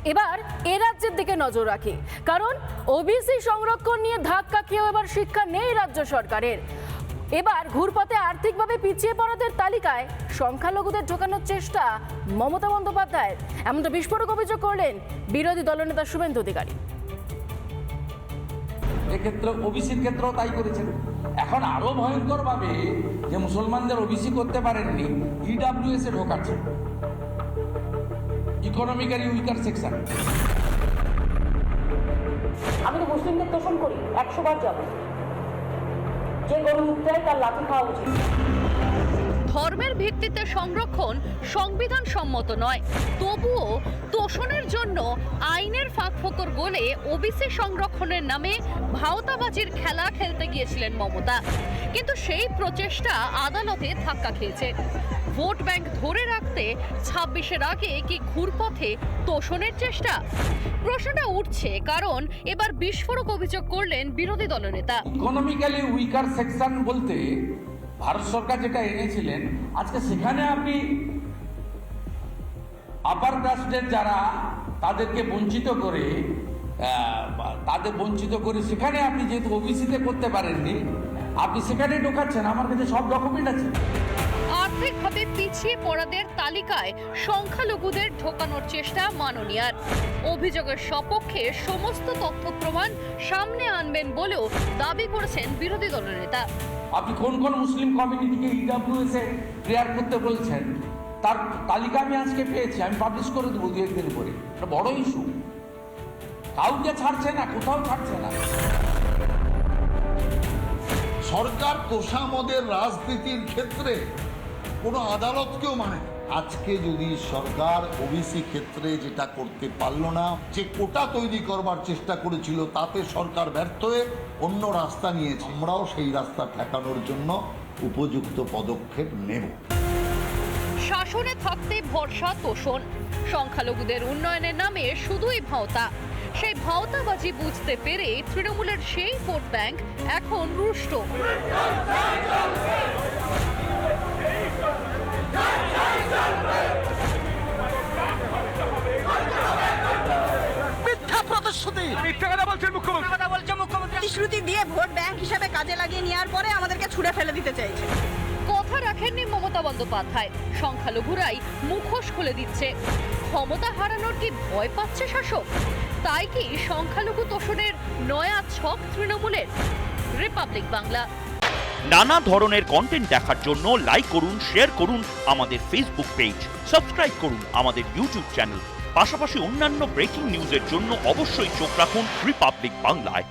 এবার এ রাজ্যের দিকে নজর রাখি, কারণ ওবিসি সংরক্ষণ নিয়ে ধাক্কা খেয়েও এবার শিক্ষা নেই রাজ্য সরকারের। এবার ঘুরপথে আর্থিকভাবে পিছিয়ে পড়াদের তালিকায় সংখ্যালঘুদের ঢোকানোর চেষ্টা মমতা বন্দ্যোপাধ্যায়ের, এমনটা বিস্ফোরক অভিযোগ করলেন বিরোধী দলনেতা শুভেন্দু অধিকারী। এক্ষেত্রে ওবিসির ক্ষেত্রেও তাই করেছেন। এখন আরো ভয়ঙ্কর ভাবে যে মুসলমানদের ওবিসি করতে পারেননি, ইডব্লিউএস এ ঢোকাচ্ছে, ইকোনমিক্যালি উইকার সেকশন। আমি তো মুসলিমদের তোষণ করি, 100 বার যাব, যে গরু মুক্ত হয় তার লাঠি খাওয়া উচিত। ধর্মের ভিত্তিতে সংরক্ষণ সংবিধান সম্মত নয়, তবুও তোষণের জন্য আইনের ফাঁকফোকর গলে ওবিসি সংরক্ষণের নামে ভাওতাবাজির খেলা খেলতে গিয়েছিলেন মমতা, কিন্তু সেই প্রচেষ্টা আদালতে ধাক্কা খেয়েছে। ভোট ব্যাংক ধরে রাখতে 26-এর আগে কি ঘুরপথে তোষণের চেষ্টা? প্রশ্নটা উঠছে কারণ এবার বিস্ফোরক অভিযোগ করলেন বিরোধী দলনেতা। ইকোনমিক্যালি উইকার সেকশন বলতে ভারত সরকার যেটা এনেছিলেন, আজকে সেখানে আপনি আপার কাস্টের যারা তাদেরকে বঞ্চিত করে সেখানে আপনি যেহেতু ওবিসিতে করতে পারেননি, আপনি সেখানে ঢোকাচ্ছেন। আমার কাছে সব ডকুমেন্ট আছে। আর্থিকভাবে পিছিয়ে পড়াদের তালিকায় সংখ্যালঘুদের ঢোকানোর চেষ্টা মাননীয়ার। অভিযোগের সপক্ষে সমস্ত তথ্য প্রমাণ সামনে আনবেন বলেও দাবি করেছেন বিরোধী দলনেতা। আপনি কোন কোন মুসলিম কমিউনিটিকে ইডব্লিউএস এ ক্লিয়ার করতে বলছেন, তার তালিকা আমি আজকে পেয়েছি, আমি পাবলিশ করে দেবো 2-1 দিন পরে। এটা বড় ইস্যু, কাউকে ছাড়ছে না, কোথাও ছাড়ছে না। সরকার তোষামদের রাজনীতির ক্ষেত্রে কোনো আদালতকেও মানে না। আজকে যদি সরকার ওবিসি ক্ষেত্রে যেটা করতে পারল না, যে কোটা তৈরি করবার চেষ্টা করেছিল, তাতে সরকার ব্যর্থ হয়ে অন্য রাস্তা নিয়েছে, আমরাও সেই রাস্তা ঠেকানোর জন্য উপযুক্ত পদক্ষেপ নেব। শাসনে থাকতে ভরসা তোষণ, সংখ্যালঘুদের উন্নয়নের নামে শুধুই ভাওতা। সেই ভাওতাবাজি বুঝতে পেরে তৃণমূলের সেই ভোট ব্যাংক এখন রুষ্ট। প্রতিশ্রুতি দিয়ে ভোট ব্যাংক হিসেবে কাজে লাগিয়ে নেওয়ার পরে আমাদেরকে ছুড়ে ফেলে দিতে চাইছে। কথা রাখেননি মমতা বন্দ্যোপাধ্যায়, সংখ্যালঘুরাই মুখোশ খুলে দিচ্ছে। ক্ষমতা হারানোর কি ভয় পাচ্ছে শাসক? তাই কি সংখ্যালঘু তোষণের নয়া ছক তৃণমূলের? রিপাবলিক বাংলা। নানা ধরনের কন্টেন্ট দেখার জন্য লাইক করুন, শেয়ার করুন আমাদের ফেসবুক পেজ, সাবস্ক্রাইব করুন আমাদের ইউটিউব চ্যানেল। পাশাপাশি অন্যান্য ব্রেকিং নিউজের জন্য অবশ্যই চোখ রাখুন রিপাবলিক বাংলায়।